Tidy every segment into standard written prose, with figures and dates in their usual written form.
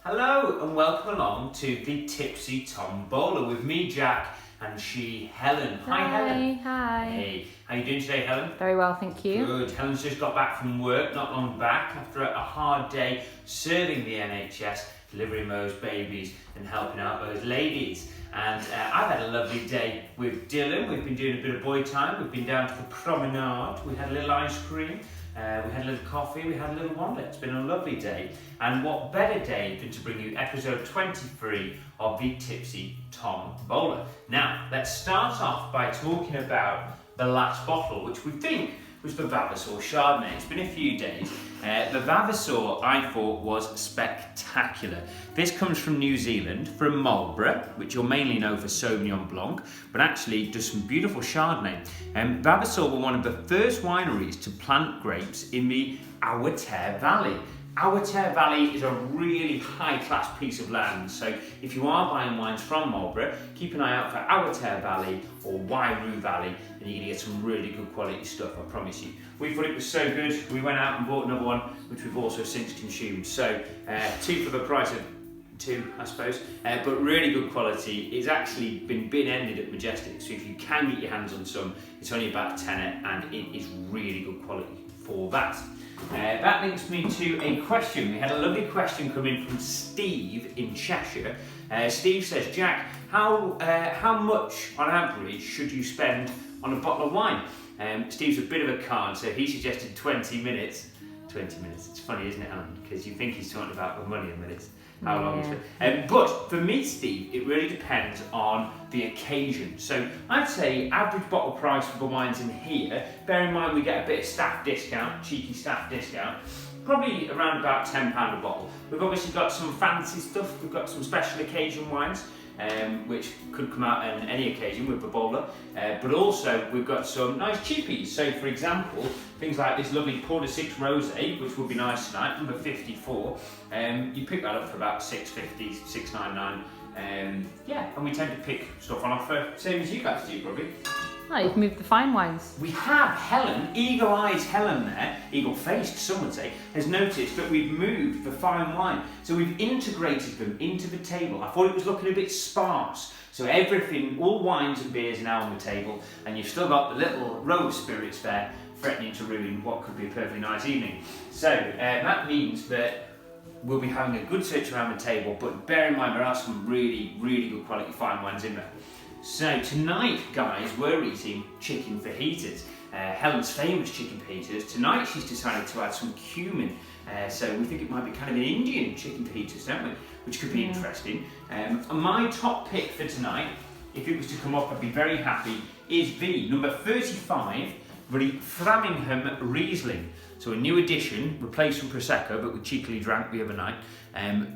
Hello and welcome along to the Tipsy Tombola with me, Jack, and she, Helen. Hi, Helen. Hi. Hey, how you doing today, Helen? Very well, thank you. Good. Helen's just got back from work, not long back, after a hard day serving the NHS, delivering those babies and helping out those ladies. And I've had a lovely day with Dylan. We've been doing a bit of boy time. We've been down to the promenade. We had a little ice cream. We had a little coffee, we had a little wander. It's been a lovely day. And what better day than to bring you episode 23 of the Tipsy Tombola. Now, let's start off by talking about the last bottle, which we think was the Vavasour Chardonnay. It's been a few days. The Vavasour, I thought, was spectacular. This comes from New Zealand, from Marlborough, which you'll mainly know for Sauvignon Blanc, but actually does some beautiful Chardonnay. Vavasour were one of the first wineries to plant grapes in the Awatere Valley. Awatere Valley is a really high-class piece of land, so if you are buying wines from Marlborough, keep an eye out for Awatere Valley or Wairu Valley, and you're going to get some really good quality stuff, I promise you. We thought it was so good, we went out and bought another one, which we've also since consumed. So, two for the price of two, I suppose, but really good quality. It's actually been bin-ended at Majestic, so if you can get your hands on some, it's only about a tenner, and it is really good quality for that. That links me to a question. We had a lovely question come in from Steve in Cheshire. Steve says, Jack, how much on average should you spend on a bottle of wine? Steve's a bit of a con, so he suggested 20 minutes. 20 minutes, it's funny, isn't it, Alan? Because you think he's talking about the money in minutes. How long is it? But for me, Steve, it really depends on the occasion. So I'd say average bottle price for the wines in here, bear in mind we get a bit of staff discount, cheeky staff discount, probably around about £10 a bottle. We've obviously got some fancy stuff, we've got some special occasion wines, which could come out on any occasion with the bowler, but also we've got some nice cheapies. So for example, things like this lovely Porter 6 Rosé, which would be nice tonight, number 54, you pick that up for about £6.50, £6.99, yeah, and we tend to pick stuff on offer, same as you guys do probably. Oh, you've moved the fine wines. We have. Helen, eagle-eyed Helen there, eagle-faced some would say, has noticed that we've moved the fine wine. So we've integrated them into the table. I thought it was looking a bit sparse. So everything, all wines and beers are now on the table, and you've still got the little row of spirits there threatening to ruin what could be a perfectly nice evening. So that means that we'll be having a good search around the table, but bear in mind there are some really, really good quality fine wines in there. So tonight, guys, we're eating chicken fajitas. Helen's famous chicken fajitas. Tonight she's decided to add some cumin. So we think it might be kind of an Indian chicken fajitas, don't we? Which could be interesting. My top pick for tonight, if it was to come up, I'd be very happy, is the number 35, the Framingham Riesling. So a new addition, replaced from Prosecco, but we cheekily drank the other night.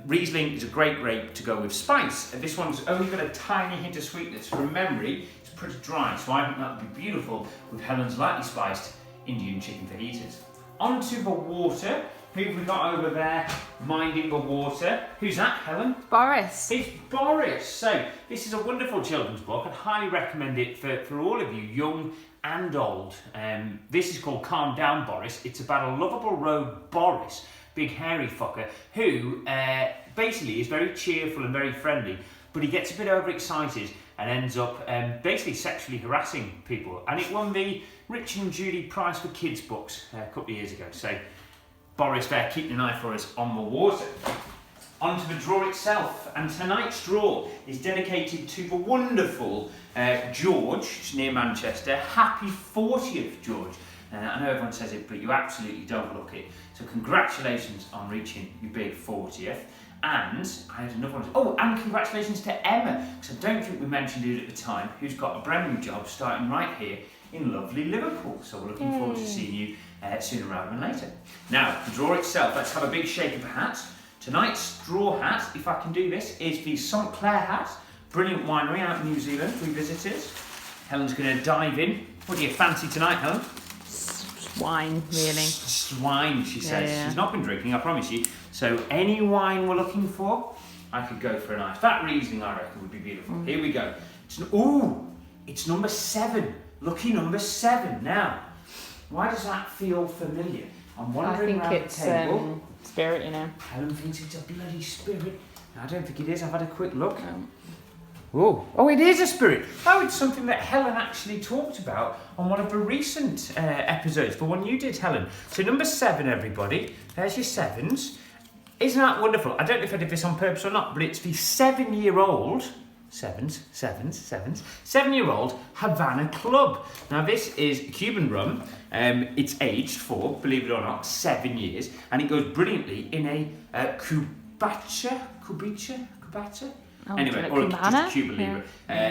Riesling is a great grape to go with spice, and this one's only got a tiny hint of sweetness. From memory, it's pretty dry, so I think that would be beautiful with Helen's lightly spiced Indian chicken fajitas. On to the water. Who have we got over there minding the water? Who's that, Helen? Boris. It's Boris. So this is a wonderful children's book. I'd highly recommend it for all of you, young and old. This is called Calm Down, Boris. It's about a lovable rogue Boris, big hairy fucker, who basically is very cheerful and very friendly, but he gets a bit overexcited and ends up basically sexually harassing people. And it won the Richard and Judy Prize for Kids books a couple of years ago. So Boris there keeping an eye for us on the water. On to the draw itself, and tonight's draw is dedicated to the wonderful George near Manchester. Happy 40th, George. I know everyone says it, but you absolutely don't look it. So congratulations on reaching your big 40th. And I had another one. Oh, and congratulations to Emma, because I don't think we mentioned it at the time, who's got a brand new job starting right here in lovely Liverpool. So we're looking forward to seeing you sooner rather than later. Now, the draw itself, let's have a big shake of the hat. Tonight's draw hat, if I can do this, is the St Clair hat. Brilliant winery out in New Zealand we visited. Helen's going to dive in. What do you fancy tonight, Helen? Wine, really. Wine, she says. Yeah. She's not been drinking, I promise you. So any wine we're looking for, I could go for a nice. That Riesling, I reckon, would be beautiful. Here we go. It's number 7. Lucky number 7. Now, why does that feel familiar? I'm I wandering think around it's the table. spirit, you know. Helen thinks it's a bloody spirit. No, I don't think it is. I've had a quick look. No. Oh, it is a spirit. Oh, it's something that Helen actually talked about on one of the recent episodes, for one you did, Helen. So number 7, everybody. There's your 7s. Isn't that wonderful? I don't know if I did this on purpose or not, but it's the 7-year-old, 7-year-old Havana Club. Now this is Cuban rum. It's aged for, believe it or not, 7 years, and it goes brilliantly in a cubacha. Oh, Anyway, like or just a Cubana? Cuban Libre.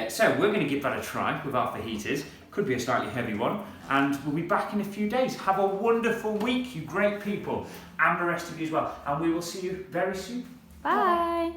So we're going to give that a try with our fajitas. Could be a slightly heavy one, and we'll be back in a few days. Have a wonderful week, you great people, and the rest of you as well. And we will see you very soon. Bye.